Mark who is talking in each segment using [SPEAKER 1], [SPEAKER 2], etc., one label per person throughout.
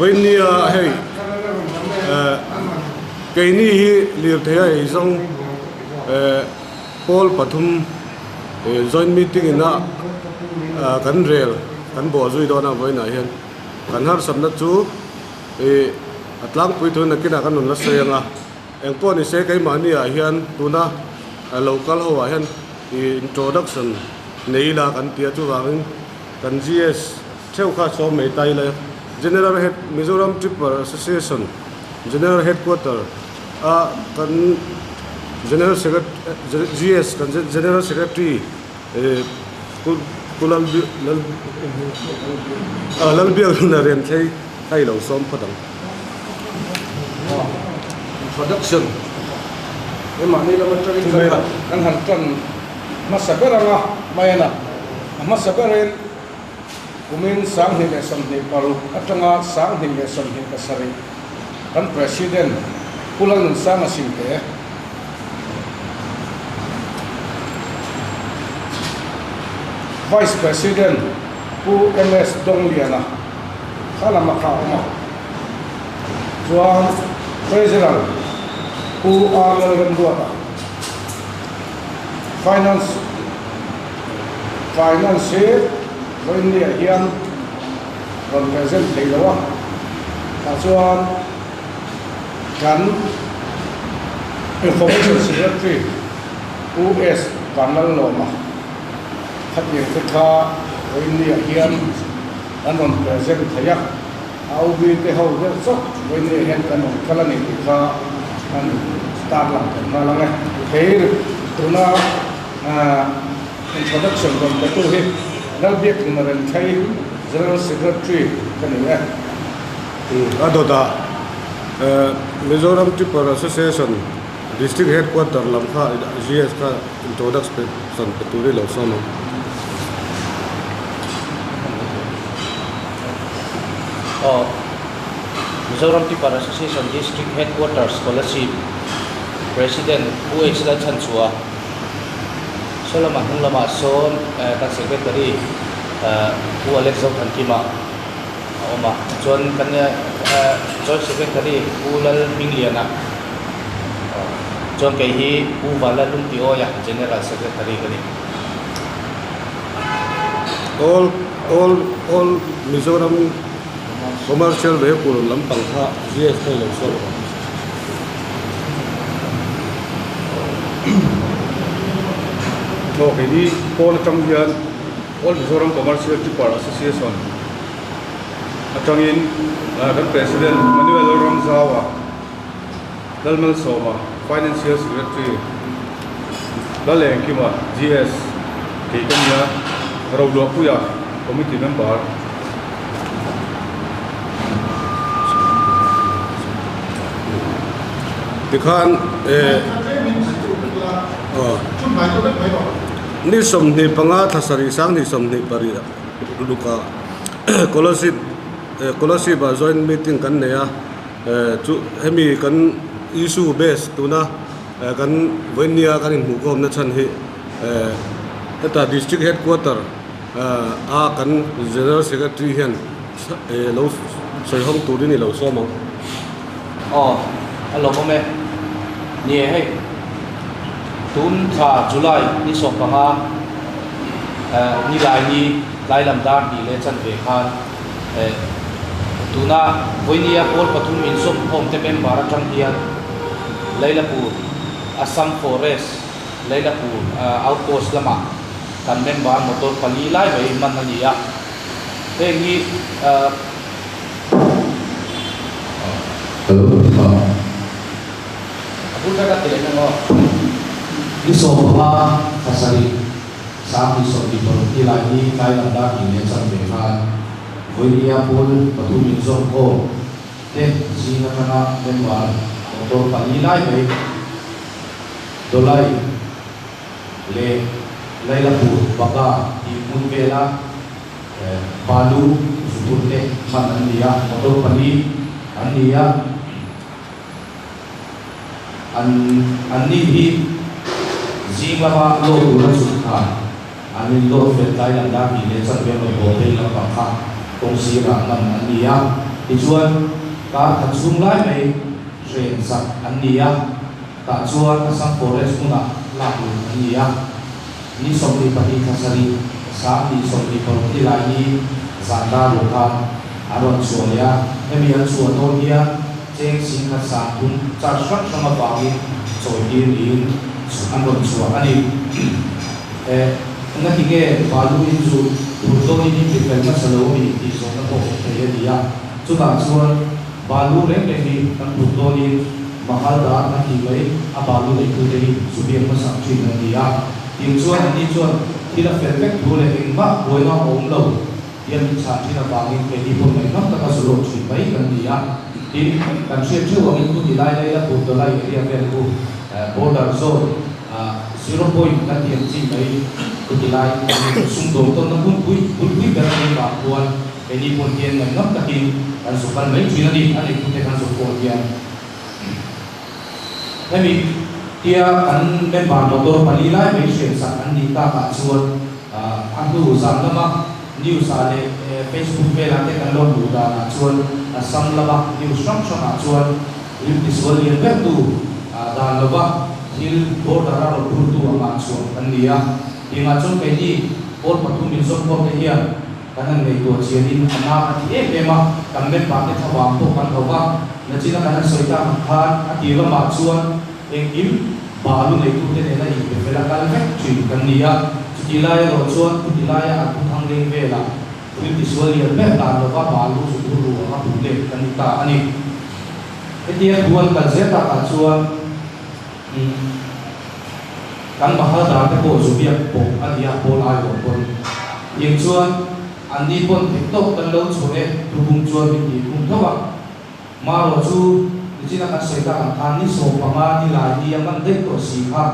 [SPEAKER 1] Vainia hey cái ní liệt thế ấy trong Paul Pathum joint meeting na kan rel kan bo zui do na voi na hian kan har sam na chu atlang pui thun na kina kan nun la senga engpo ni se kai mani a hian tuna local ho a hian introduction nei la kan tia chu wang kan GS theu kha so me tai la General Head Mizoram Tripper Association General Headquarter kan General Secretary GS kan General Secretary kulal lalbiang na rin kay lo som padang
[SPEAKER 2] introduction mani la matari kan hantan masaberanga mayana masaberin kumin sang hi lesson ni paru atanga sang hi lesson hi kasari kan president pulang sang asinte Vice President Pu MS Dongliana khala makha Juan President Pu Arnel Ganduata Finance India hian represent Leilawa Juan kan Information Secretary US Kanal Loma khát nhiều cái kha với nhiều hiền anh còn present thấy à ao vi cái hậu rất sốc với nhiều hiền anh còn khá là nhiều cái kha anh start làm cái nào nghe thế tụi nó introduction còn cái tôi hết đặc biệt là mình thấy General Secretary cái này
[SPEAKER 1] đó đó Mizoram Tripper Association District Headquarter làm kha GS kha introduction cái tôi lâu xong
[SPEAKER 3] Mizoram Tripper Association District Headquarters Scholarship President UH La Chanchua Solomon Hunglama Son kan Secretary U Alex Hankima Oma John kan Joint Secretary Ulal Mingliana John Kehi U Vala Lumpioya General Secretary kani
[SPEAKER 1] all Mizoram commercial vehicle lampang kha GS kai lo so
[SPEAKER 2] no cái đi Paul trong hiền All Mizoram Commercial Tripper Association trong in kan President Manuel Ramzawa Dalmal Soma Financial Secretary Daleng Kima GS cái nhà Raulo Puya Committee Member
[SPEAKER 1] Dikhan ni som ni panga thasari sang ni som ni pari luka kolosi ba joint meeting kan neya chu hemi kan issue base tuna kan Vainia kan in hukom na chan hi eta district headquarter kan General Secretary hian lo soi hong tu ni lo so mang
[SPEAKER 3] alo me nie hey tun tha July ni so panga ni lai lam dar ni le chan ve khan tuna Vainia Paul Pathum in som home te member atang hian Leilapur Assam Forest Leilapur outpost lama kan member motor pali lai mai man ania te ni Bukan kata leno di sofa kasari saat di sofa di lagi kai landa ini sampai kan Vainia Paul Pathum in som ko sina kana member motor pali lai mai dolai le Leilapur baka di Munbela Palu Suburte man ania motor pali ania Ani hi Zingama lo dula sukha Ani lo fetai landa hi le chan be lo bote la pakha tong sira man ania thì chuan cả thật sung lại mấy rèn sạch anh nia cả chuan sang forest cũng là anh nia ni som đi pati khasari sa ni som đi por đi lại ni zanda lokal aron chuya em yan chuan to nia cheng sin kha sa tum char sak sama bangi choi in aron chuan ani na tige balu in zu urdo ni ni pel ma salo ni ti so na ko te dia chu ta chuan balu le le ni kan urdo ni mahal da na ki mai a balu le ku te ni su bi ma sa chin na dia ting chuan ni chuan ti la fel vek du le ing ma boi na om lo yan sa ti na bangi pe ni po mai na ta su lo chi mai kan dia tin kan sia chu wa in ku ti lai lai la pu to lai ria vel ku border zone 0 point kan tiang chi mai kutilai sung dong ton nang pui ber ni ba kuan ini pun kian nang nak takin kan sukan mai china ni ani kute kan sukon kian hemi dia kan ben ba motor palilai mai shen sa an ni ta ka chuan atu sam lama news ale Facebook pe la te kan lo du da na chuan sam lama news sam sam chuan lim diswal yen ber tu da lova hil border ro tu ama chuan an nia inga chon kai ni por pathum min som por te hian kanan nei to chianin ana ati ema kammen pa te thawang to kan howa na china kanan soita khan ati la ma chuan eng im balu nei tu te na i vela kal vek chin kan nia tilai ro chuan tilai a tu thang leng vela rim ti sual yer pe ta lo wa balu su tu ru ma tu le kan ta ani etia dual ka zeta ka chuan kan mahal da te ko zubia po adia pol ai ko pon yeng chuan andi pon tiktok kan lo chore tu bung chuan ni bung thawa ma ro chu china ka soita kan ni so pama ni la ni aman de ko si kha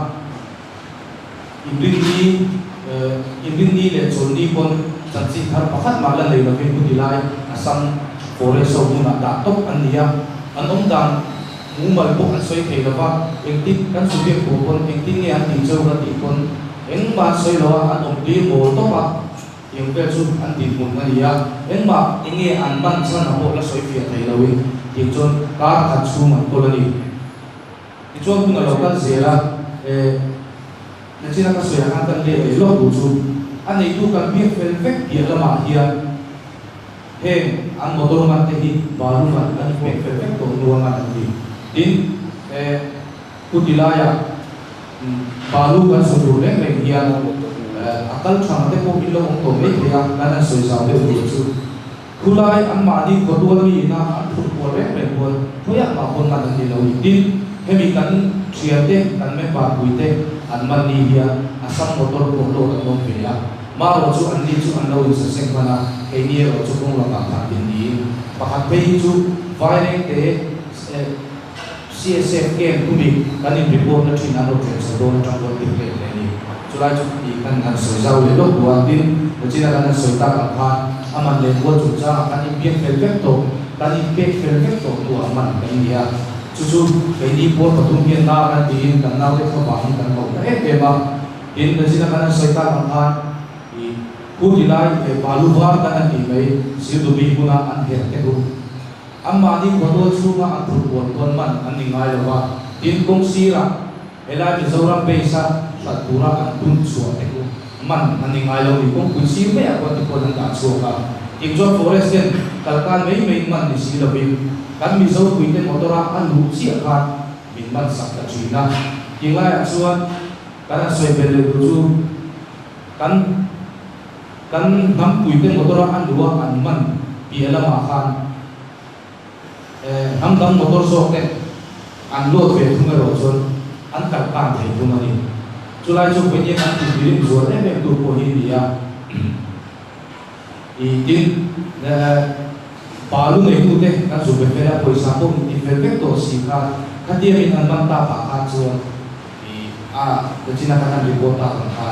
[SPEAKER 3] ibin ni le chon ni pon chan chi thar pakhat ma la le la ke ku dilai asam forest so mu na da tok an dia anom dan mumal po an soi thei lawa engtik kan subia ko pon engting ne an ti chau ra ti pon eng ma soi lawa an om ti mo to pa yeng pe chu an ti mun na ya eng ma inge an ban chan ho la soi fia thei lawi ti chon ka kha chu man ko la ni ti chon ku na lo kan zela na china ka soi han kan le lo bu chu an nei tu kan bi fel vek pi la ma hian he an motor man te hi balu man an vek fel vek to nuwa man ti in kutilaya balu kan suru le me hian akal thang te ko ilo ong to me thea kana soi sa le u chu kulai an ma di ko tu ni na an thu ko le me ko thoya ma kon ma ni lo din hemi kan thiate kan me ba buite an man ni hian asam motor ko lo kan no pe ya ma ro chu an ni chu an lo sa seng kana ke ni ro chu kong lo ka ta din ni pakhat pe chu vai reng te CSF game kumi kan in report na thina no tre so don tang ko ti le ni chulai chu ti kan kan soi zau le lo buan din na china kan soi ta ka pha aman le ko chu cha kan in pek fel vek to kan in pek fel vek to tu aman kan dia chu chu ke ni por patum hian na kan tin kan na le ko ba kan ko e ba in na china kan soi ta ka pha i ku ti lai e balu ba kan ti mai si du bi kuna an he te ru amma ni ko do chu ma an thu bon ton man an ni ngai lo wa tin kong si ra ela mi zoram pe sa sa tura an tun chu te ko man an ni ngai lo ni kong ku si me a ko ti ko an ka chu ka ting jo forest den kal kan mei man ni si lo bi kan mi zo ku te motora an lu si a ka min man sak ka china ting lai a chuan kan soi be le chu kan nam ku te motora an lu an man pi ala ma khan am dam motor sok te an lo ve thum ro chon an kal kan thei thum ani chulai chu pe ni an ti rim zo ne me tu ko hi dia i tin balu nei tu te kan zu be fela poisa ko ti fel vek to si kha khatia min an man ta pa kha chu i de china kan report ta kha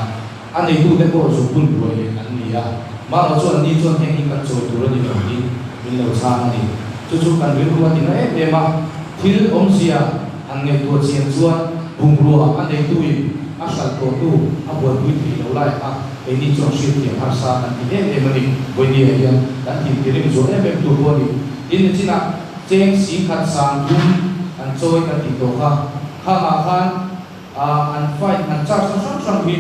[SPEAKER 3] an nei tu te ko zu bun ro ye an ni ya ma ro chu an ni chu he ki kan choi tu ro ni lo ni min lo sa ni chu kan rin ruwa tin e ma thil om sia an nge to chian chuan bung ruwa an nei tu i a sal to tu a bol wi ti lo lai a e ni chong shi ti har sa an ti e ma ni boi ni hian kan ti rim zo e tu ko ni in china cheng si khat sang dum an choi ka ti to kha ma khan an fight an charge sang hi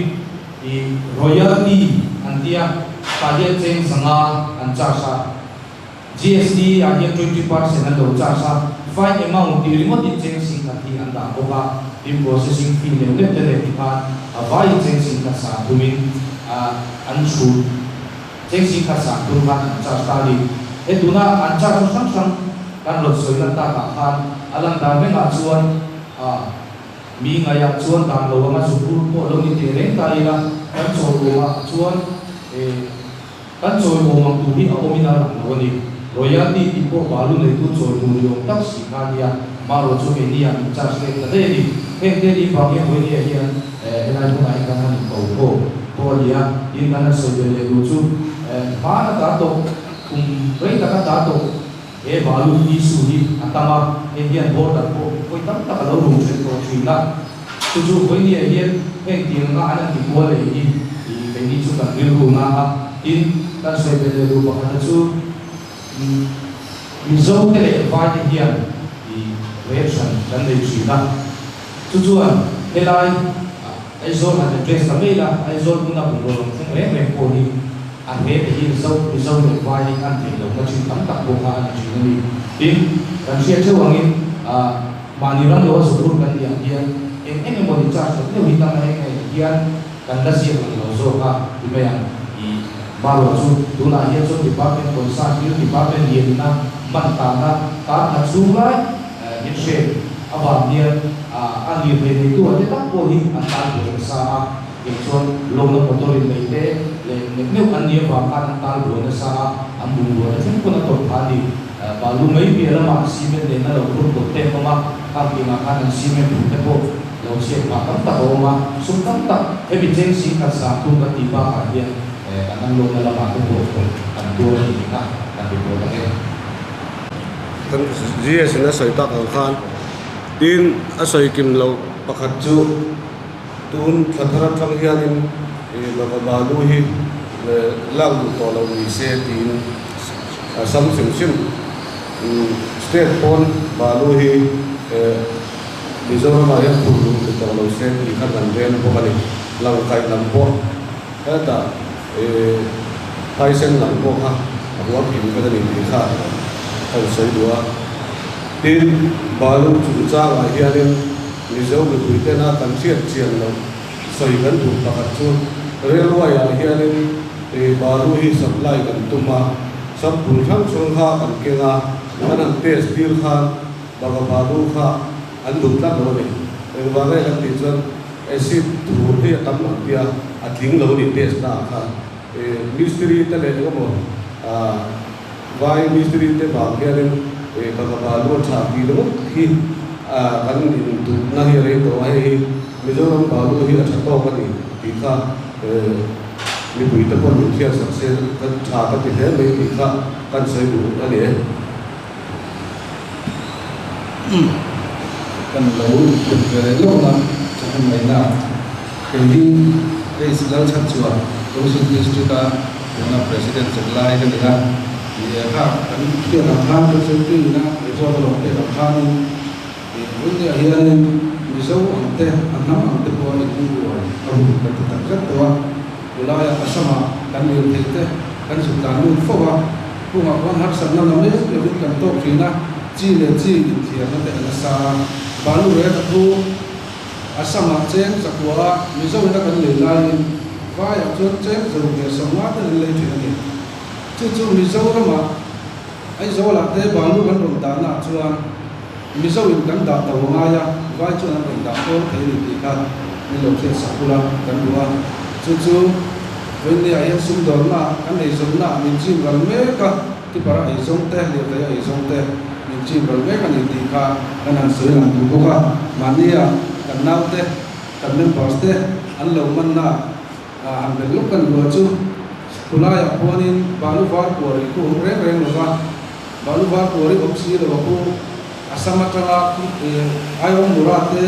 [SPEAKER 3] i royalty an dia ta dia cheng sanga an charge GST ada 20% an do charge fine amount di remote cheng sing khat hi an da ko ka in processing fee le le kha vai cheng sing khat sa dumin an chu cheng sing khat sa dum khan charge ta li e tuna an charge sang kan lo soi lan ta ka khan alang da me nga chuan mi nga ya chuan dan lo ma su ko lo ni te reng ta ila kan choi ko ma chuan kan choi ko ma tu hi a omina lo ni royalty ti ko balu nei tu choi tu yo tak si kha dia ma ro chu me ni ya charge le ta de ni he ni ba ge ho ni ya ela nu ai ka ni ko dia in kana so de lu chu ba na ta to rei ta to e balu ni su hi atama indian border ko tam ta lo ru se to china chu ko ni hian he ti nga an ti ko le hi be ni chu ka bil ru na in ta so de lu ba ta chu result le vai ti hian i reaction kan le china chu helai ai zo na de place ka la ai zo na bu ro thing le ko ni an he hi result le vai kan ti lo ma chu tam tak ko ka ni ni in kan sia chu wangin mani ram lo so ru kan dia hian en mo ni cha so le hi ta na hian kan da sia lo zo ka ti me yang i ba lo chu tu na hian so department ko sa hi department yen na man ta na ta na chu lai ni she aba dia an li ve ni tu ate ta ko hi an ta ko sa ke chon lo no motor ni te le ne an dia ba ka an ta lo na sa am bu lo na chen ko na to pha ni ba lu mai pi la ma si me de na lo ko te ko ma ka pi ma ka na si me bu te ko lo se ma tam ta ho ma sum tam ta e bi chen si ka sa tu ka ti ba ka dia kan lo na la ma ko an do ni ka kan bi ko ta ke
[SPEAKER 1] kan GS na soi tak ang khan tin asoi kim lo pakhat chu tun thatharat thang hianin balu hi lang to lo ni se tin sam sim state pon balu hi Mizoram ma yan pulu to lo se ti khan dan ren ko kali lang kai lam po ta kai sen lam po ha awa pin ka ni ti kha au sai dua tin balu chu cha wa hianin Mizo ke puite na kan chiat chian lo soi kan tu pakhat chu railway ya hianin balu hi supply kan tuma sab pul thang chung kha kan kenga kan test bil kha baga balu kha an dum ta lo ni ba ga kan ti chuan acid tu he tam ma pia athing lo ni test na kha mystery ta le mo vai mystery te ba hianin baga balu tha pi lo hi kan din tu na hi re to ai Mizoram balu hi a thato ka ni ti kha mi pui ta pon thia success kan tha ka ti he me ti kha kan sai du ani
[SPEAKER 4] kan lo về lo na cho mai na cái đi cái sự lao chặt chùa tôi xin district ka na president lai cái này thì ha kan kia là tham tôi xin tin na để cho nó để làm tham thì vấn đề hiện mình sống ở đây anh nắm ở đây qua những cái rồi ông cái tập rất to rồi lại ở sama kan nhiều thế thế kan sụt giảm luôn phô à cũng ở quan hát sẵn năm mấy cái việc cần tốt thì na chi là chi thì nó để là sa balu re ta thu asama chen sakwa mizo na kan le lai va ya chon chen zo ke samwa ta le chi ni chu mizo ra ma ai zo la te balu kan rom ta na chuan mizo in kan da ta wa ya va chu na kan da ko te ni ka ni lo che sakula kan duwa chu when ni ai sum dor na kan nei sum na min chi gal me ka ti para ai sum te le te ai sum te chi bal me kan ti kha kan an soi lan du ko mania kan nau te kan nem bos te an lo man na an be lu kan lo chu kula ya ponin balu var ko ri ko re lo va balu var ko ri opsi lo ko asama tala ayo murate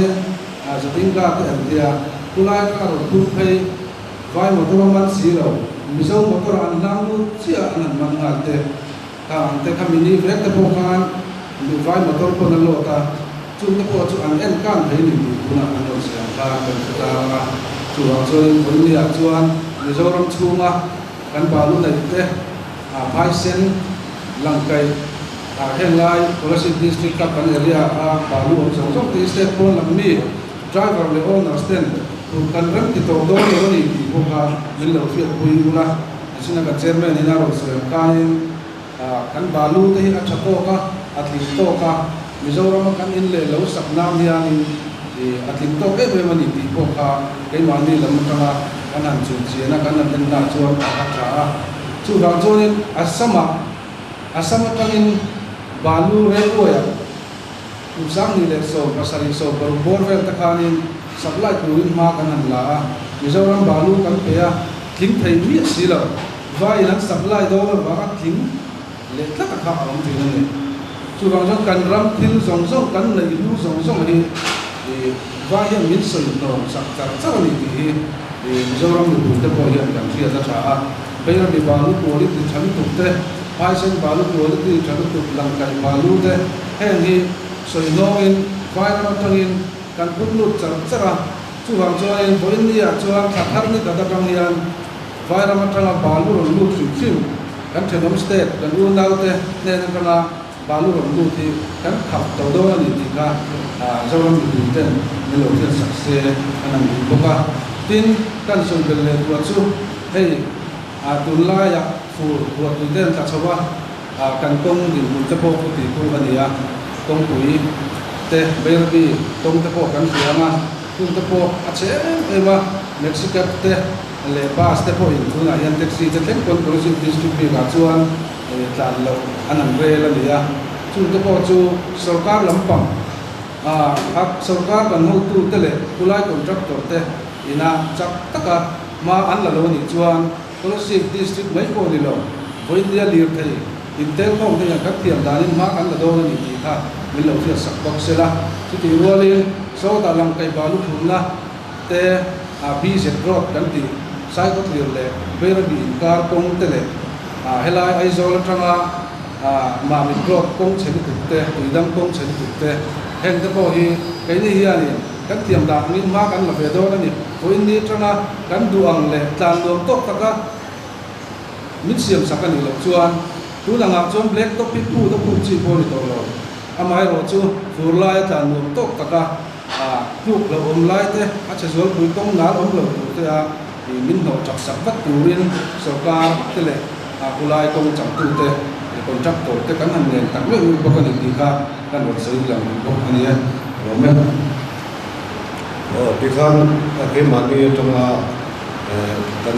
[SPEAKER 4] jatinga te andia kula ka ro tu phei vai motor man si lo mizo motor an nam lu chia an man na te ang te kami ni vek te pokan du vai motor ko na lota chu te po chu an en kan thei ni kuna an lo siang ka kan ta nga chu ang chuan ko ni a chuan Mizoram chunga kan balu nei te a phai sen langkai henglai policy district ka kan area a balu om song ti step po lam mi driver le owner stand tu kan ram ti to do ni ko ka min lo fi pui una sina ka chairman ina ro so kain kan balu te hi a chato ka atling to ka Mizoram kan in le lo sak nam hian in atling to e be mani ti ko ka ke mani lam tanga kan han chu chi na kan an na chuan ka tha chu ga chuan asama tangin balu re oya usang ni le so pasari so bor vel ta khanin supply tuin ma kan han la Mizoram balu kan pe a thing thei mi silo vai lan supply do ba ka thing le tla ka kha ang ti ne chu ga jong kan ram thil zong zong kan nei lu zong zong hi vai ya min so no sak cha ni ti Mizoram lu te ko hian kan thia ta tha pe ra bi balu ko ri ti chan tu te Paisen balu quality tertutup langkai balu de hengi soinoin viral tangin kan punut cara chuang chuan boin dia chuang thar ni dada tangian viral tanga balu lu thim kan thenom state kan u naute ne kana balu lu thi kan khap to do ni ti ka zoram ni ten ni lo thian sakse anam boka tin kan son bel le chu hei tunla ya fu buat den ta chawa kan kong din mun te po ti ku ania kong pui te berbi kong te po kan siama kun te po ache ema mexico te le bas te po in tuna yan taxi te ten kon policy district bi ga chuan tlan lo anan re la nia chu te po chu sarkar lampang hak sarkar kan ho tu te le kulai contractor te ina chak taka ma an la lo ni chuan policy district mai ko ni lo voi dia lir thei intel ko te yang khat thiam danin ma kan la do ni ti kha min lo thia sak box sela chu ti rualin so ta lang kai balu phunna te a bi se road kan ti sai ko lir le ber bi kar kong te le helai ai zol tanga ma mi road kong chen tu te uidam kong chen tu te heng te po hi kai ni hi ani kan thiam da min ma kan la ve do ni voi ni tanga kan duang le tlan dom tok taka mit siam sakani lo chuan tu langa chuan black top pi pu to pu chi po ni to lo amai ro chu fur lai tlan dom tok taka tuk lo om lai te a che zol pui tong na om lo te a min no chak sak vat turin sarkar te le kulai tong cham tu te contractor te kan han nen tak le u ko kan ti ka kan ro sei lang ko ani ro me
[SPEAKER 1] ti khan ke mani tanga kan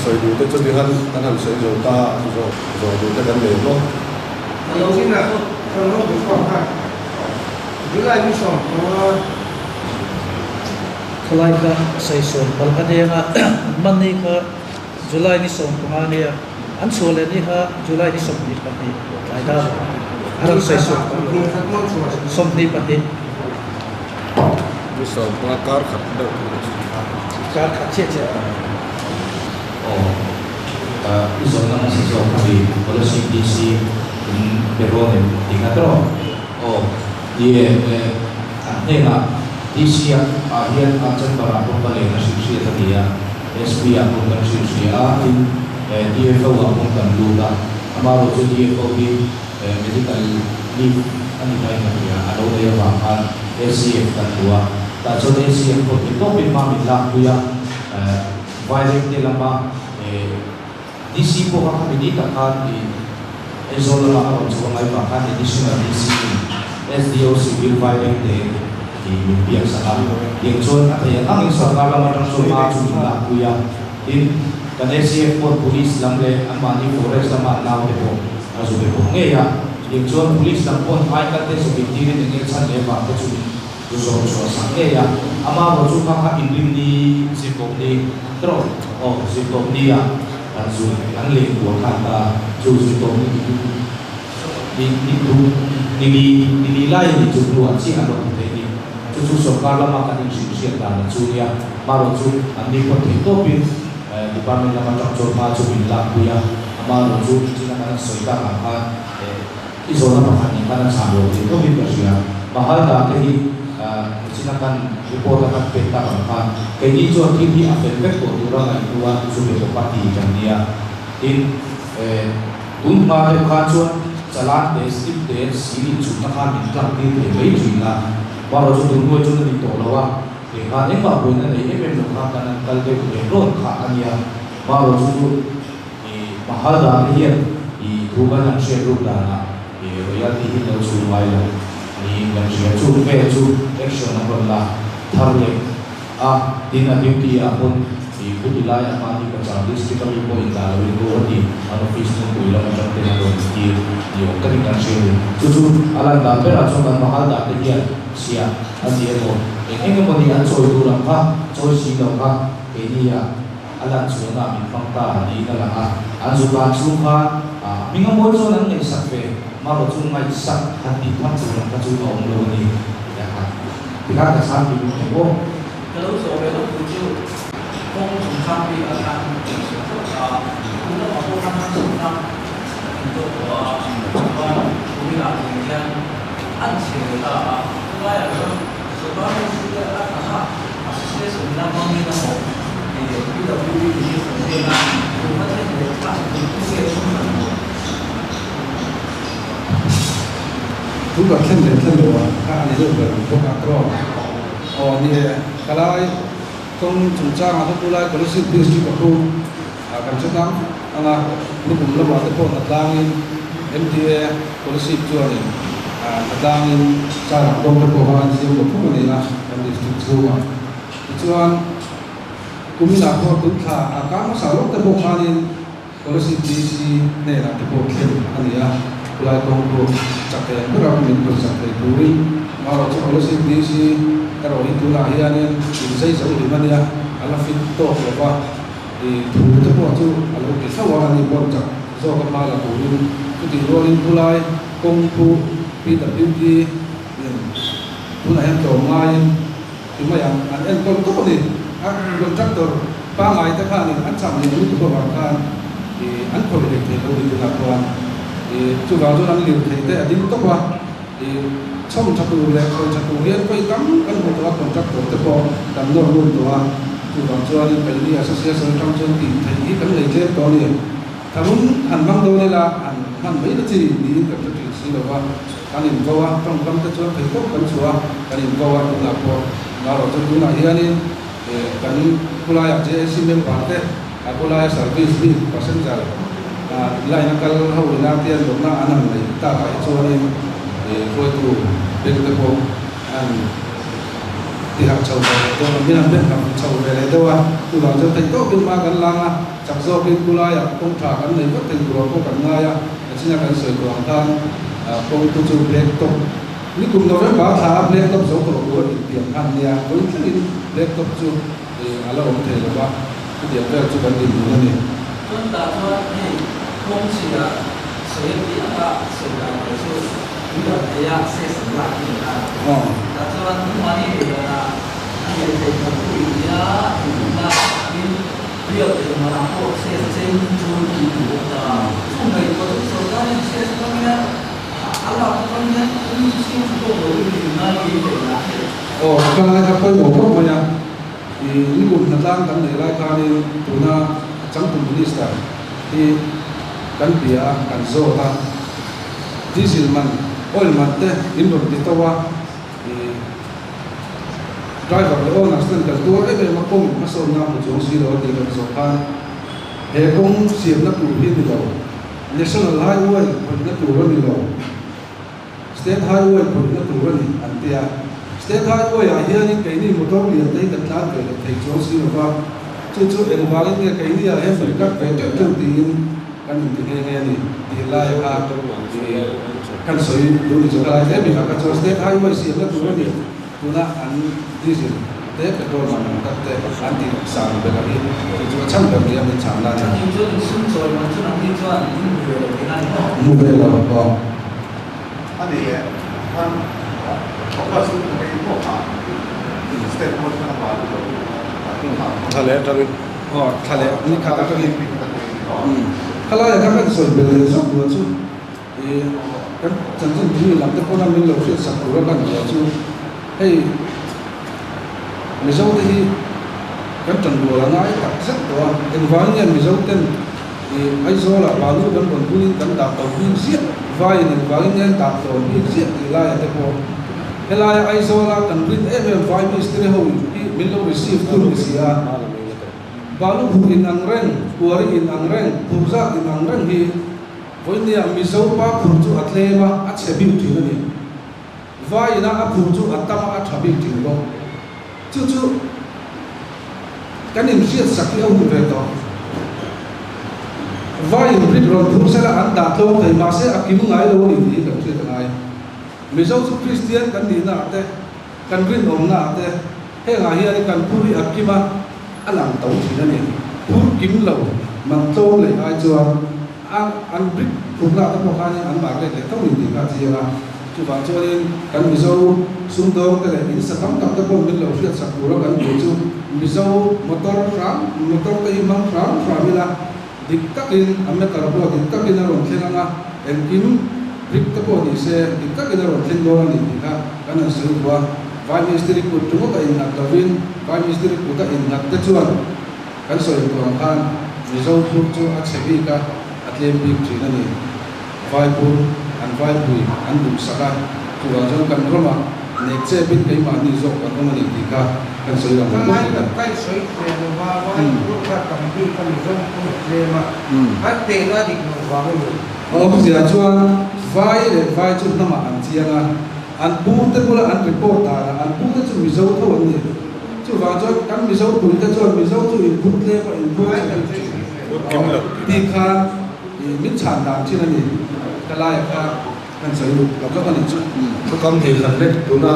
[SPEAKER 1] soi du te chu di han kan han soi zo ta zo du te kan le no
[SPEAKER 5] Hello xin ạ, con nó bị phòng ha. Giữ lại đi sòng nó
[SPEAKER 6] Kalai ka sai son palkane nga mani ka July ni som pangania an sole ni ha July ni som ni pati ai da aral sai son som ni pati
[SPEAKER 1] ni so pa kar khat da
[SPEAKER 6] kar khat che che
[SPEAKER 3] Izon na sa so kami policy DC perone di katro die nga DC ahian acan para pembali na sisi tadi ya SP aku kan sisi in DFO aku kan luda amaro tu DFO di medical leave ani kai na ya ado ya bahkan SCF kan dua tak so SCF ko itu pin mamit lah ya violent ni lama DC ko kami di takkan di Ezola ako sa mga bahkan additional DC SDO civil violent di pihak sana yang soal kata yang angin sarkar laman soal jumlah kuya in dan SCF for police lamle amani forest laman naw depo azube ko ngeya yang soal police lampon ay kate so bitiri dengan san leba ko so sangeya ama ko ka indim ni sipok ni tro sipok ni ya azu ang ling ko kata sipok ni nilai ni jumlah si ano tu sarkar lama kan institusi dan Suria baru tu andi pun itu pin departemen lama cakap cuma cuma laku ya baru tu cina kan kan soita kan izona pakani kan sabo itu bisa mahal dah kehi silakan report akan peta kan kehi jual kini afek orang itu sudah parti jangan in umma de khachuan chalan de sip de siri chuna kha min tlang ti de bei thina baro chu dun mo chu ni to lawa e kha ne ma boina nei em lo kha kan kal de ku ron kha ania baro chu e mahal da ni e thuga na she ru da na e royalty hi lo chu mai la ni gan she chu pe chu action na ron la thar le a din a duty a pon di Budilai Amani Kacang District kami po ita lawin ko di ano Facebook ko ilang macam tinatawag di yung kanilang share susu alam dah perasan kan mahal dah dia siya adi mo ini mo di anso itu lang ka choice sino ka ini ya alam sudah namin pangta di nalang anso ka suka mingang mo so nang isakpe maro so ngai sak hati pat so nang kacuka umlo ni ya kan tidak ada sampai mo
[SPEAKER 6] kalau soalnya tujuh 公从上边来看，除了保护他们手上很多国民党今天按起来了另外一个手上是个按啥这些手段方面的好，也遇到不一些手段啊，我们这个看这些出很多。
[SPEAKER 4] ทุกแบบเส้นเลยเส้นเลยว่าถ้าอันนี้เรื่องแบบพวกอักรอนี่กะลายตรงจุดจ้างเขาพูดไล่ก็รู้สึกดีสุดก็คือการชุดนั้นนะลูกผมระบาดที่พวกนักล่างอิน MTA ก็รู้สึกชัวร์เลยนักล่างอินจ้างตรงกับพวกเขาที่อยู่พวกนี้นะกันดีสุดชัวร์ชัวร์กุมินาพวกตุ้งขาการมาสาวกที่พวกเขานี่ก็รู้สึกดีสิเนี่ยนะที่พวกเข้มอันนี้พูดไล่ตรงพวกจักรยานพวกเราเป็นคนจักรยานดูดิมาเราจะรู้สึกดีสิkalau itu lah ya ni saya selalu di mana ya kalau fit tu apa di tuh tu pun tu kalau kita orang ni pun tak so kepala tu di rolling pulai kungfu PWD pulai yang jauh lain cuma yang an kon tu ni kontraktor pangai tak kan an sam ni itu perbankan di an politik itu di lakukan di juga tu nanti di ada tu apa di trong chặt tù lệ rồi chặt tù hiến quay cắm căn hộ đó còn chặt tù tiếp bộ làm nổi luôn tù tù làm cho nên phải đi association trong chân tìm thấy ý cái này chết đó liền thằng hẳn băng đâu đây là hẳn mấy cái gì đi gặp cho chuyện gì đâu cái niệm câu trong tâm chất cho thấy tốt cái chúa cái niệm câu cũng là của nó rồi cho chúng là hiến đi cái cô lai ở trên xin bên quán thế cô lai service đi và sinh ra lại nó cái hậu là tiền lúc nào ăn hàng này ta phải cho nên rồi tu bên cái bộ thì học trâu về tôi biết làm biết học trâu về này đâu tu làm cho thành tốt bên ma gần lang chặt do bên tu lai công thả cái này vẫn thành của công cảnh ngay chính là cái sợi của han công tu tu bên tốt ní cùng nó rất bảo thả bên tốt số của điểm han nha với cái bên tốt tu thì là ông thầy là ba cái điểm về tu vấn đề như này
[SPEAKER 6] chúng ta nói này không chỉ là sử dụng điện thoại sử dụng cái số 이거 대학 세什么啦？那这个东方的那个啦，那个在中国呀，那不要这么然后是真主基督的，从美国的时候，当然是什么呢？阿拉这方面很清楚的，我们那里的啦。
[SPEAKER 4] 刚才他会我问我呀，你我们当刚才来看的，都那政府的 list 的，跟比啊，跟做他，这是man oil mate indoor ditawa driver le on aston kal tu ebe ma pom ma so na mo jong si ro de lo so kan he kong siam na tu hi ni lo national highway ko na tu ro ni lo state highway ko na tu ro ni antia state highway a hian ni kai ni motor li dei ka tla ke thei jong si ro ba chu en wal ni kai ni a he fa ka pe te tu tin kan ni nge ni ti lai ha kan soi du ni jora te mi ka cho state highway si na tu ni tu na an diesel te petrol man ka te anti sang be ka ni tu chang be ni am chang la ni
[SPEAKER 6] 你说你生活嘛，这种地方你没有给他弄。
[SPEAKER 4] mu be la ko
[SPEAKER 2] ani han apa sih ini kok step mau kan apa tu
[SPEAKER 1] thale tangin
[SPEAKER 4] thale ni kha ka ni kalaya kan soi bel sok buat su kan jangan dulu làm tới con năm mình lâu sẽ sắp rồi kan buat su hey misal tadi kan cenderung lah ngai tak set doa environment misal ten ai zo lah balu kan pun kan tak tahu pun siap vai environment tak tahu pun siap ilai ada ko ilai ai zo lah kan pun vai misteri ho mình lâu receive tu sia balu hu in ang reng kuari in ang reng purza in ang reng hi voi ni am misal pa purju atlema at sebi tu ni vai na a purju atama at habi tu lo chu kan im siat sakhi au ve to vai brit ron thur sala an da tho thai ma se akim ngai lo ni kan se ngai misal su christian kan ni na te kan brit om na te he nga hi ani kan puri akima alang tau thina ni pur kim lo man to le ai chuan an brit purna ta mo khani an ba le to ni ti ka chi la chu ba cho nên kan misal sum do te le in sa kam ta ko min lo fiat sa pura kan chu misal motor te mang ram la dik takin amme tarbo dik takin ron thenanga en kim brit ta ko ni se dik takin ron then do ni ka kan su wa vai misteri ku tu ka in na tawin vai misteri ku ka in na te chuan kan soi ko kan misal tu chu a chebi ka atlem big thina ni vai pu an vai pui an dum saka tu wa jong kan roma nek che bin kai ma ni zo kan roma ni ti ka kan soi ra
[SPEAKER 5] Kan ai kan kai soi tre no ba lu ka kam bi kan zong ku tre ma hat te na dik no ba mo
[SPEAKER 4] oh sia chuan vai chu na ma an chianga an pu te pula an report ta an pu te chu mizo tho ni chu wa cho kan mizo pu te chu mizo chu input le ko input
[SPEAKER 5] ai kan se
[SPEAKER 1] kim lo
[SPEAKER 4] ti kha min chan dan chi na ni kala ya ka kan sai lu ka ka ni chu
[SPEAKER 1] so kam thì lần đấy tụi nó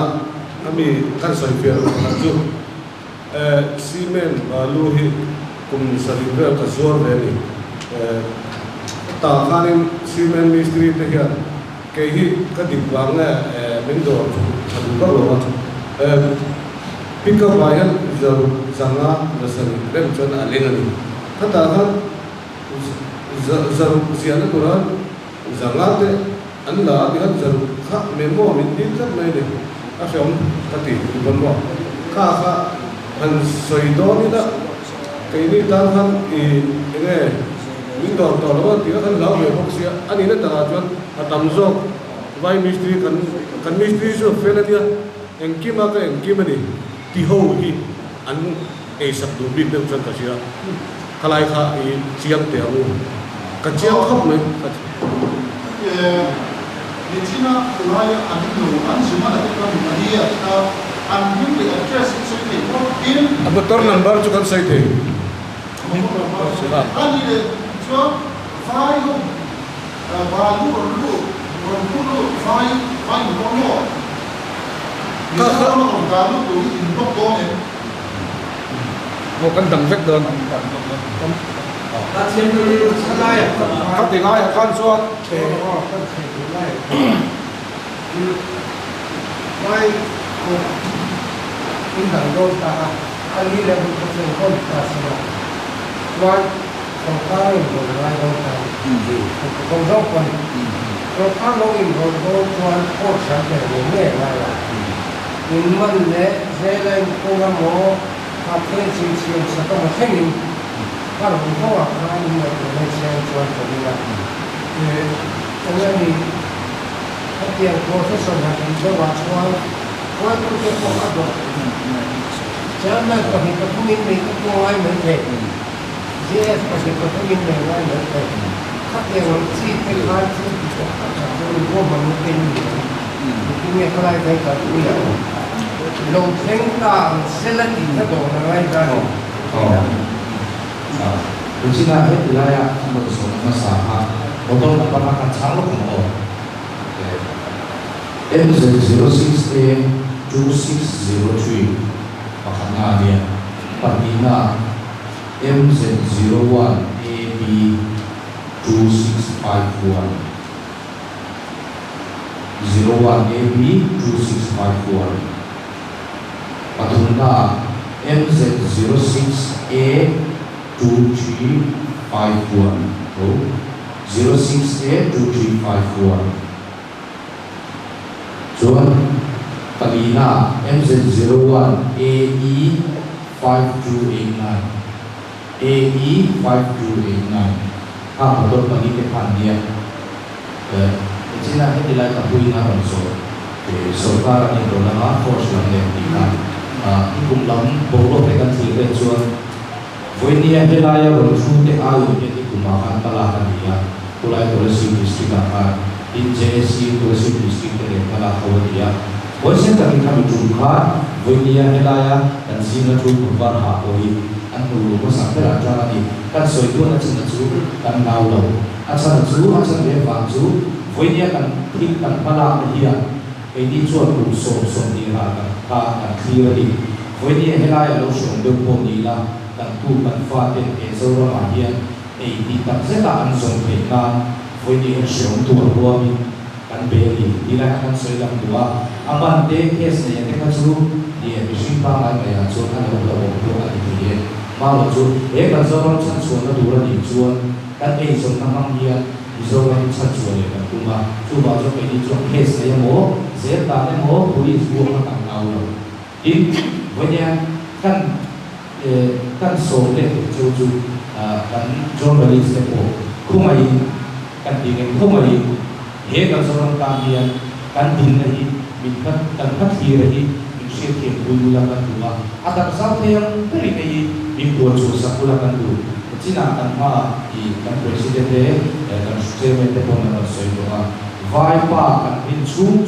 [SPEAKER 1] ami kan soi phía là chu cement và lu hi cùng sari về cái zor về đi ta khanin cement mistri te hian ke hi ka dik wang na min do ka lo pick up bayan zanga nasan rem chon alenga ni ta ta zar ziana quran zanga te an la di han zar kha memo min din tak mai de a fiom tati bon mo kha han soi do ni da ke ni ta han nge min do to lo ti kan la ve bok sia ani na ta chuan atam zo vai mistri kan mistri so fela dia engki ma ka engki mani ti ho hi an e sab du bi pe chan ka sia khalai kha chiang te amu ka chiang khop mai
[SPEAKER 7] ni china ulai adinu an sima la ka mu dia ta an him le address so ke no in
[SPEAKER 1] abator number chu kan sai the
[SPEAKER 7] an ni le cho fai ho ba lu fai no no ka ka no ka lu tu in no do ne
[SPEAKER 4] một căn tầng vách tường
[SPEAKER 5] ta chen ni sai
[SPEAKER 4] các tiếng ai kan chuan
[SPEAKER 5] te ho kan se lai mai ko in dang do ta ali le ko se ko ta sa wa ko ka ko lai do ta ko do ko ko ka lo in ko do chuan ko sa de ne lai la in man le ze lai ko ga mo ka pe chi chi sa to ma theng ni ka ro ko wa ka ni mo le se chuan ko ni la ni dia profesor na di bawah soal waktu ke pokok jangan kami kepunin mereka mulai mereka dia pasti kepunin mereka hak yang mesti terkait dengan gua mungkin ini kalau ada kata ya long tengah selat itu orang lain kan
[SPEAKER 3] di sini ada wilayah untuk sekolah masalah botol apa makan calok mau MZ06A 2603 Pakangania Patina MZ01AB 2651 01AB 2651 Patuna MZ06A 2351 06A2354 chuan Kalina MZ01 AE5289 AE5289 Dr. Panike Pandia China Hedilai Kapuina also Sorkar ni Dolama Force Lane Tika Ikum Lam Bolo Pekan Silve Chuan Voinia Helaya Rosu Te Ayu Yeti Kumakan Talakan Dia Kulai Polisi District Akan in JSC Polisi District Kala Kawadia Voice Kami Kami Jumka Voinia Helaya dan Sina Jumbar Hakoi Anu Masakera Jani kan soitu na china chu kan naulo acha chu acha le wang chu voinia kan thik kan pala hiya ei di chuan ku so ni ra ka clear di voinia helai lo shong de po ni la kan tu kan fa ten e so ra ma hiya ei di tak se ta an song pe na voinia shong tu ro mi kan be ri di la kan soi lam tua aman de case ne te ka chu di e shin pa mai ya chu kan lo lo tu a di ye Malu tu, kan zaman sancuan tu dua di cuan, kan esok namang dia zaman sancuan dia kan cuma tu ini cuan case saya mau, saya tak mau polis buat tak tahu. Ini banyak kan soalnya tu kan jurnalis itu, kumai kan dengan kumai, kan zaman kalian kan dinai, minta kan hati lagi. Siapa bulakan dua, atau siapa yang beri kaya minggu sepuluhan dulu. Cina kan di kan presiden kan sistem itu pun ada soalnya. Vaipa kan pincu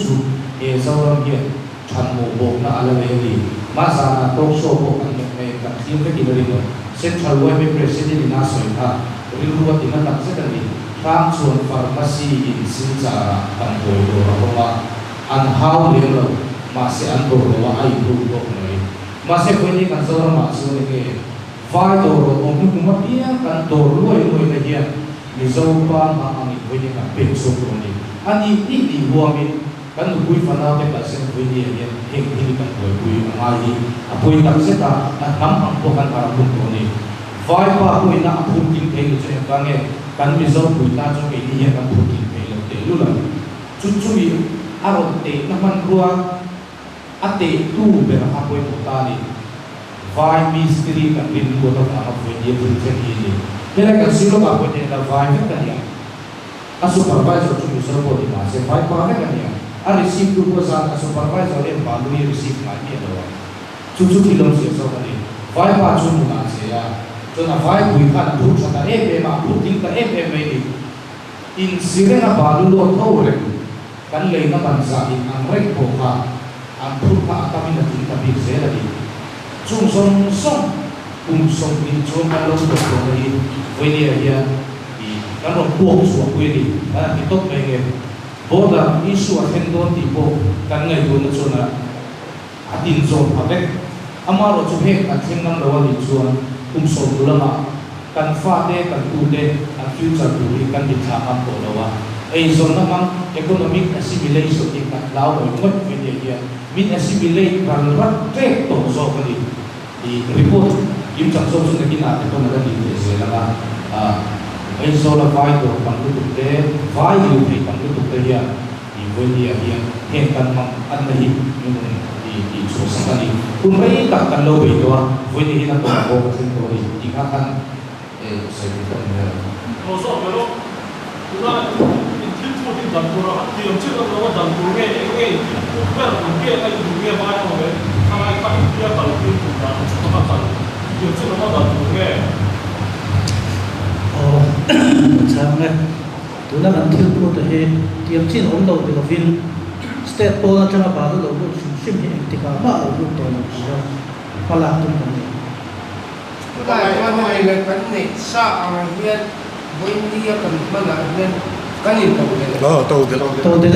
[SPEAKER 3] seorang dia canmu bokna ala lagi. Masa talk show kan kan siapa kita itu central web presiden ini soalnya. Ribuan dengan tak sekali. Kamsuan farmasi in Sinjara kan bodoh apa anhau lelo. Masih antor bawa air dulu ni, masih punya kan seorang masuk ni, vai dor, orang cuma dia kan dor luai lagi ya, misal ni punya kan pensuk ni, ani ini buamin kan bui fana ke pasien punya dia, ini kan bui amai, bui tak seta, nam ampukan para pun ni, vai bui nak pukin pelu je kan misal bui tak jo ini ya kan pukin pelu telu lah, cuci arot te naman gua ate tu berapa poin tadi, vai misteri kan bin buat apa dia berjaya ini. Kita kan siapa apa dia dah vai kan dia. Supervisor tu serba di masa vai apa kan dia. Receive tu pasal supervisor dia baru receive lagi ada. Cucu film siapa tadi. Vai apa cuma nasiya. Cuma vai bukan tu cuma mah puting ke ini. Insiden apa dulu tahu kan lain apa sahih anggrek boka. Ampun pak kami nanti tapi saya lagi, song ini cuma kalau sudah lagi, ini dia di kalau buang suatu ini, itu pengen, bodoh isu akan tipu, kan itu nasional, adin zon apa, amaro cuci akan nang di cuan, ulama, kan fade kan tude, kan future tude kan dicakap bodoh. Zon namang economic assimilation ikat lawan umat media min assimilate kalau trade to so kali di report yung cakso sudah kita itu ada di Israel zon la vai to panglutuk de vai yung panglutuk de ya di media yang hentan mang anlahi yung di so sekali kung may takkan lo itu pwede hina to ako kasi to ikakan sa ito
[SPEAKER 8] so pero dantura di omcik kalau dantura ini bukan mungkin lagi dunia mana orang kalau kita dia kalau kita apa kalau di omcik kalau dantura
[SPEAKER 6] oh sangat tu nak nanti tu tu he di omcik orang tahu di film state pun macam apa tu lalu sim ni ketika apa lalu tu nak malah tu ni
[SPEAKER 5] kita mana ini kan ni sa orang dia boleh dia kan mana dia kali tahu
[SPEAKER 6] deh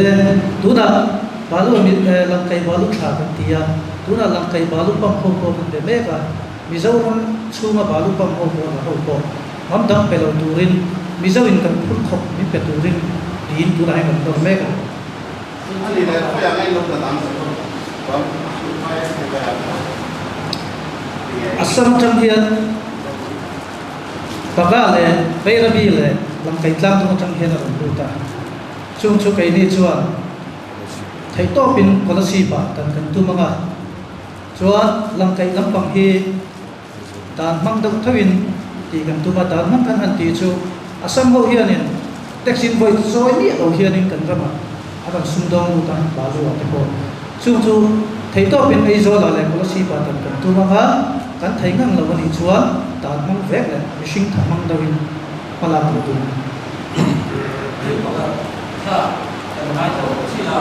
[SPEAKER 6] tu nak balu langkai balu cakap dia tu nak langkai balu pampu deh mereka misalnya cuma balu pampu mam dang pelu turin misalnya kan pun kok ni peturin diin tu nak yang tu mereka
[SPEAKER 7] ini dah apa yang lain kita tahu
[SPEAKER 6] asam macam dia bagale, bayrabi le lam kai tlang tu tang hian ron lu ta chung chu kai ni chuan thei to pin policy ba tan kan tu manga chuan lam kai lam pang hi dan mang dok thawin ti kan tu ba dan mang kan han ti chu asam ho hianin taxin voi soi ni lo hianin kan rama akan sundong lu ta ba lu te ko chung chu thei to pin ei zo la le policy ba tan kan tu manga kan thei ngang lo ni chuan dan mang vek le mishing tha mang dawin pala tu tu
[SPEAKER 9] ถ้าแต่ไม้ตัวที่เรา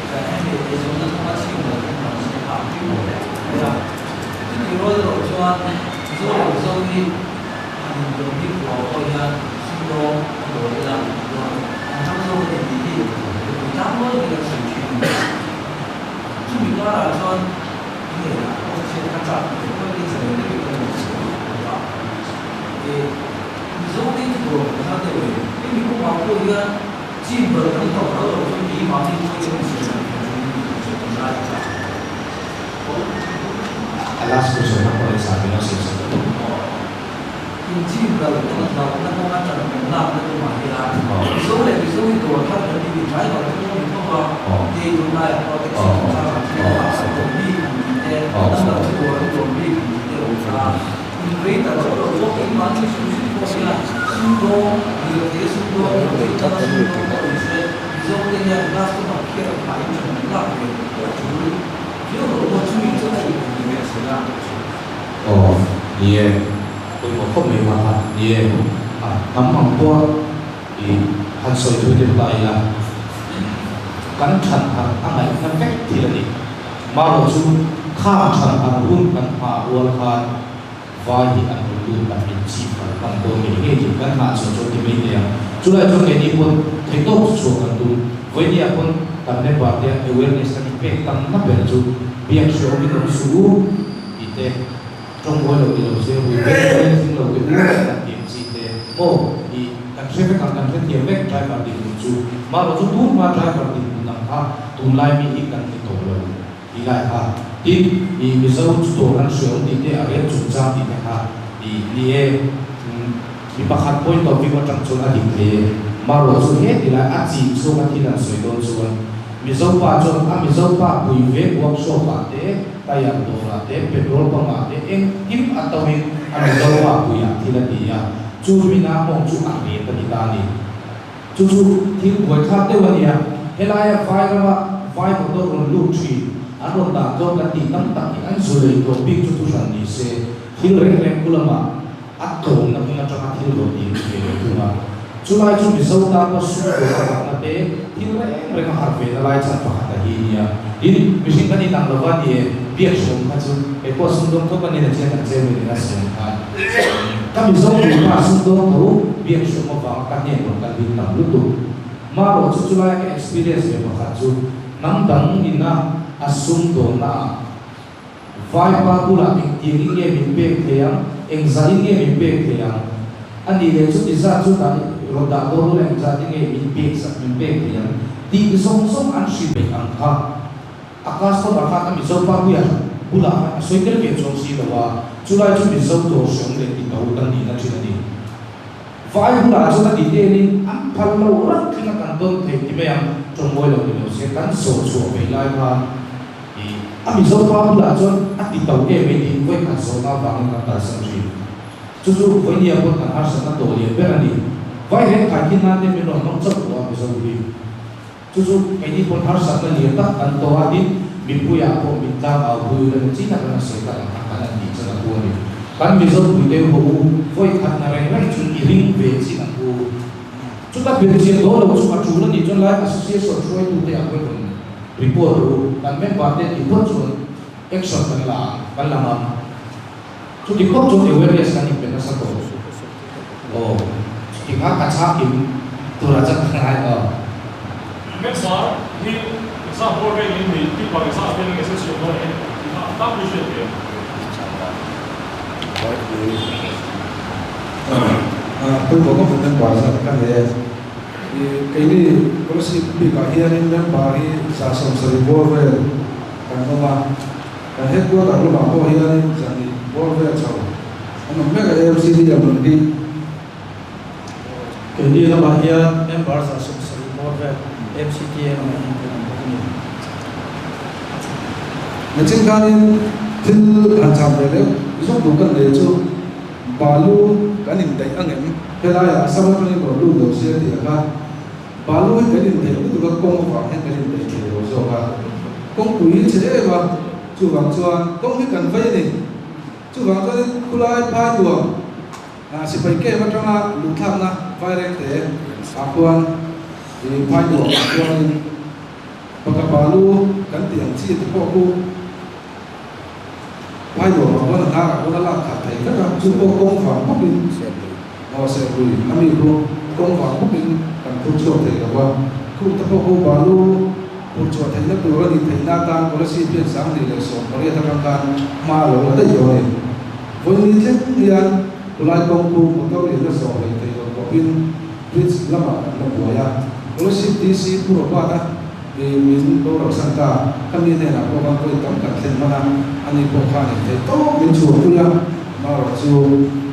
[SPEAKER 9] แต่ให้มีในส่วนนั้นมาชิมเลยมันจะทำที่หมดเลยนะครับที่เราเราชวนส่วนนี้อันตรงที่เราเอาอย่างสิ่งโดนโดนแล้วทำส่วนที่ดีทำว่าเป็นสิ่งที่มีก็เราชวนนี่แหละเราเชื่อกันจับก็ดีสิ่งที่เป็นสิ่งนะครับส่วนที่ตัวเราเดี๋ยวไม่มีผู้มาพูดกัน基本上都有分地方的这个东西，Alas
[SPEAKER 3] question ako ay sabi ng system.
[SPEAKER 9] Hindi ba ito na mga tanong na kumahira. So ito ka na hindi tayo ba ito ba dito na protection sa hindi ito Invita solo lo che mangi su sila sudo di sudo di tanto bisogna gasto ma che era mai non la io lo faccio in zona di università
[SPEAKER 3] Iya tôi có không mấy mà iya nắm bằng qua thì hắn soi tôi đến lại là cắn chặt hàng anh ấy nó cách thì là gì mà rồi chú khá chặt hàng luôn cắn hạ luôn khan vai thì anh luôn đặt định chỉ và bằng tôi mình nghe thì cắn hạ số cho thì mình liền chú lại cho cái đi quân thấy tốt số anh tu với đi quân tầm này bảo đi awareness anh biết tầm nó bên chú biết số mình cũng số thì thế trong mỗi lần điều sẽ bị cái sinh đầu cái uống là điểm gì thế thì cần sẽ phải cần phải hiểu biết trái phải điểm chú mà nó chú đúng mà trái phải điểm nằm ha tung lại mi ít cần phải tổ lực thì lại ha thì bây giờ chú tổ ăn sữa thì thế ở bên chúng ta thì thế ha thì vì bác hạt point đầu tiên quan trọng cho là điểm thế mà nó chú hết thì lại áp dụng số cái thì là sửa đồn số bây giờ ba buổi về workshop bạn thế tay ăn đồ là thế petrol bằng là thế em kim ăn tàu hình ăn dầu ba buổi ăn thì là gì à chú mình làm mong chú ăn gì cái gì ta đi chú thì buổi khác thế vậy à thế là phải một đôi con lúa trì ăn rồi ta cho cái gì tăng tăng thì ăn rồi rồi biết chú rằng gì sẽ thì rồi em cũng làm ăn tôm là mình cho ăn thì rồi thì cái mà chú lại chú bị sâu ta có số của các bạn thế thì rồi em học về là lại chẳng phải là gì à thì mình cái gì tăng đầu vào thì biết số mà chú cái cuộc sống đông thấp này là chuyện là chuyện mình là sống à các mình sống thì mà sống đông thấu biết số mà vào các nhà của các bên làm lúc tuổi mà rồi chú lại cái experience về một chú nắm đắng in na assume đồ na vai ba tu là mình tiếng nghe mình biết thế anh giải nghe mình biết thế anh đi đến chút thì ra chút này rồi đã đâu rồi anh giải nghe mình biết thế thì cái sống anh suy nghĩ anh khác akas to barha mi zo pa buya bula soikel ke chong si dawa chulai chu mi zo to shong le ti tau tan ni na china ni vai bula chu ta ti te ni am phal lo ra thina kan don the ti me am chong moi lo ni se kan so chu be lai ma i am mi zo pa bula chu a ti tau e me ti koi kan so na ba na ta sam chi chu voi ni a ko kan har sa na to le be ani vai he ka kin na te me no no chok wa mi zo bi chú cái gì còn tháo sạch là liền tất anh tôi đi mình vui à cũng mình ta vào vui lên chỉ là nó sẽ là cái là gì cho nó vui đi bạn bây giờ mình đều hữu với thằng này rằng chúng ý linh về chỉ là vui chúng ta biết chuyện đó là chúng ta chủ là gì cho lại associationជួយtu te aku report dan member te report chun action kan la mam chu di kop chu awareness kan ni sa ko ki ha ka cha ki tu ra cha khai
[SPEAKER 8] Next one, example về những người đi vào exam về những cái sự đó này, ta biết chuyện gì?
[SPEAKER 4] Tôi có một phần quả rằng cái này cái này có sự bị cả hiện nên nên bà ấy sản xuất sản phẩm về cái đó mà cái hết của cả lúc mà có hiện nên sản phẩm về cháu anh nói cái LCD là mình đi
[SPEAKER 6] cái đi là bao nhiêu member sa sum sari more về MCTM mà in cái này
[SPEAKER 4] nên trên cái thil hàng trăm về đấy giúp đủ cần để cho balu cái niệm đấy anh em cái này là sao mà cái balu đầu xe thì là balu cái niệm đấy cũng được công vào cái niệm đấy thì rồi là công quý chỉ để mà chủ vàng công cái cần vay này chủ vàng cho kulai phai tuồng sẽ phải kể vào trong lũ tham na vay rèn thế akuan thì phai tuồng akuan bậc balu cái tiền chi thì có ku phai tuồng akuan là thà akuan là thà thấy các bạn chủ công vào bắc bình sẽ gửi ami công vào bắc bình cần thu cho thầy là qua khu tập khu balu một chỗ thành lập được thì thành na tan có sĩ biên sáng thì là số có liên tham can mà là rất nhiều này với lý thuyết liền lại công cụ một câu liền là số này thì có pin pin lắm à là của ya có sĩ TC pura qua ta vì mình đâu sang cả các bên này là có bằng cái tấm cản thêm mà anh ấy có khả năng thì tốt bên chùa cũng là mà là chùa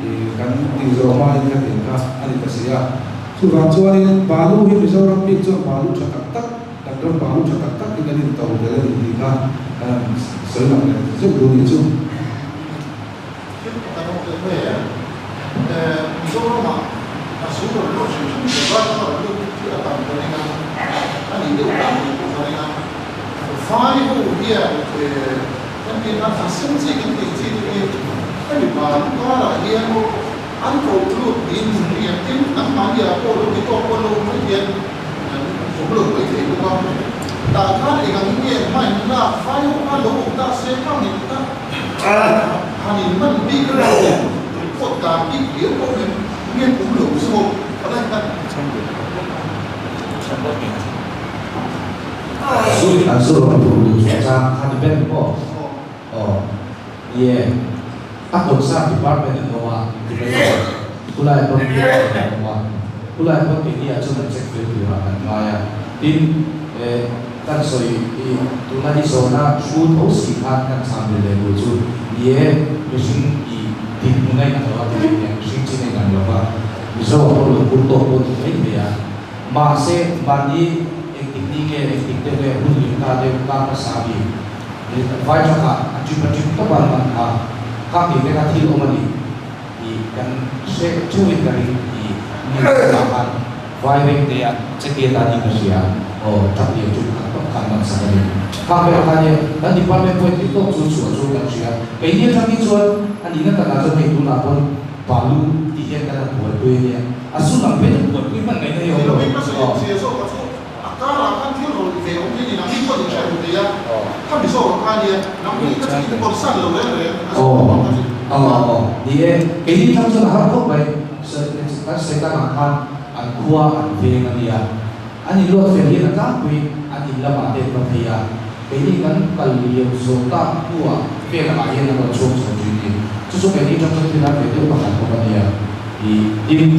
[SPEAKER 4] thì cái tình rồi mà anh cái tiền cả anh ấy phải xia chùa vào chùa này balu hiện bây giờ đang bị chùa balu cho tắc dan baru cetak tak dengan ini tahu dari kita senang itu dulu itu.
[SPEAKER 7] Kita mau ke mana ya? Misalnya masuk ke luar sini, sebab kalau lu tidak tahu dengan, kan ini orang itu dengan file dia, kan dia nak sensi kan dia kan di mana kalau dia mau uncontrolled dia tim nama dia kalau itu kalau dia belum begitu juga. Tak kan dengan ini main nak file kalau tak sekarang ni kita hari mana bikin kod kaki dia kod ni belum semua ada kan.
[SPEAKER 3] Suruh dulu saya hari ben kok. Oh, iya. Aku sah department itu di bawah. Kulai pembiayaan bawah. Kulai pembiayaan cuma cek dulu kan maya. Tim kan soi tulah di zona shoot house kan sambil lelucu. Iya, mesin tim mulai atau tim yang sini kan bapak. Bisa kalau untuk ini ya. Masih bandi ektiknya pun kita ada sabi. Vai cakap, cuma kabar mana? Kami mereka tidak omani. Kan saya cuit dari makan. Vai mereka sekian tadi kerja. Oh, tapi juga kan masa ini. Kami makanya dan di parlemen pun itu susu kerja. Ini kami jual, anda nak ada itu lapor balu dia kena buat duitnya. Asul nampak buat duit mana ini yang
[SPEAKER 7] kalau kan dia kalau di film ini nanti kau dicari dia, kan bisa orang dia, nanti kita itu bosan loh
[SPEAKER 3] dia ini kan sudah harus baik. Saya makan kuah dengan dia. Ani luar film nak kui, ani lama ada dia. Ini kan kalau dia suka kuah, film ayat nak cuci cuci. Cuci ini kan kita itu makan dia. Ini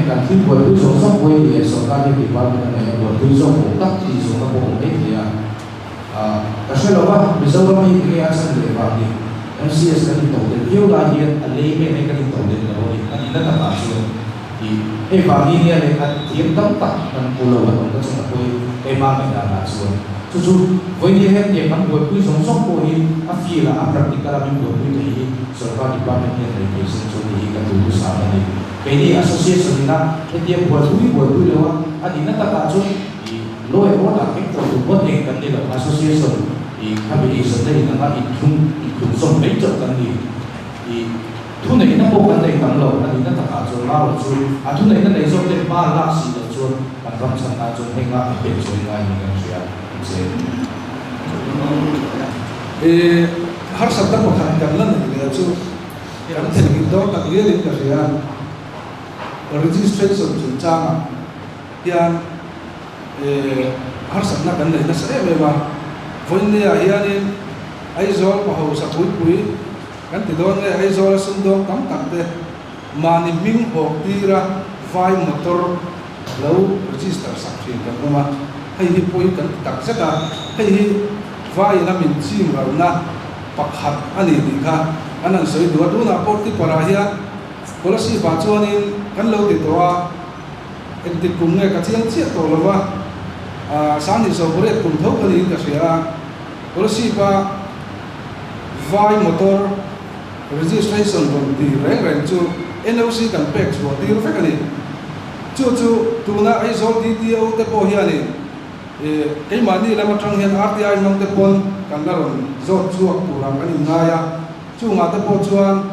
[SPEAKER 3] kan khi buat tu sosok boleh dia sokar di departemen yang buat tu sosok tak di sosok boleh dia. Kasi lawan bisa kami ini asal dari parti. MCS kan itu dia lagi alih mereka kan itu dia lawan kan ini tak masuk. Di parti ini ada tiap tempat dan pulau atau macam apa emang ada masuk. Susu boleh dia kan buat tu sosok boleh afila praktikal kami buat tu ini sokar departemen yang dari sosok ini kan tu sama ni. Ini asosiasi na dia buat lewat adina tak kacau di loe orang itu buat yang kan dia asosiasi di kami di sendiri dengan itu sampai jauh kan di tu ni kita bukan dari kan lo adina tak kacau lalu tu atu ni kita dari sampai malah sih tu macam sana tu hingga pensiun lagi kan saya.
[SPEAKER 4] Harus ada penghargaan dia tu kan terhitung tak dia di kerjaan. Registration junjang yang harus nak kan dah saya memang poin dia yang aizol bahawa sapui kan tidon dia aizol sendok tam tak deh mani ming hok tira file motor lalu register saksi kan rumah hai poin kan tak sedar hai file namin sim na pakhat ani dikha anan soi dua na porti parahia policy ba chuanin kan lo ti to a en ti kum nge ka chiang chia to lo wa sang ni so bore kum tho ka ni ka sia policy ba vai motor registration bon ti reng chu NOC kan pek chu ti ro fe ka ni chu tuna ai zo DTO te po hiani cái mà đi làm trong hiện RTI nông tế pon cần là rồi dốt chuộc của làm cái gì ngay à chú ngã tế pon chuan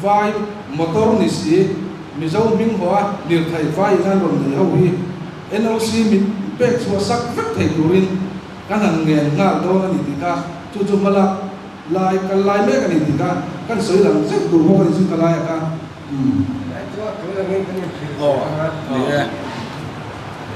[SPEAKER 4] vai motor ní sĩ mi dâu minh hóa điều thầy vai ngang rồi để hậu hi NOC mình bẹt chuộc sắc vắt thầy turin cái hàng nghề ngã đâu là gì cả chú mà là lại cái lại mấy cái gì cả cái sợi làm rất đủ hoa cái gì cái lại cả
[SPEAKER 5] Đấy, chú là cái này cái này.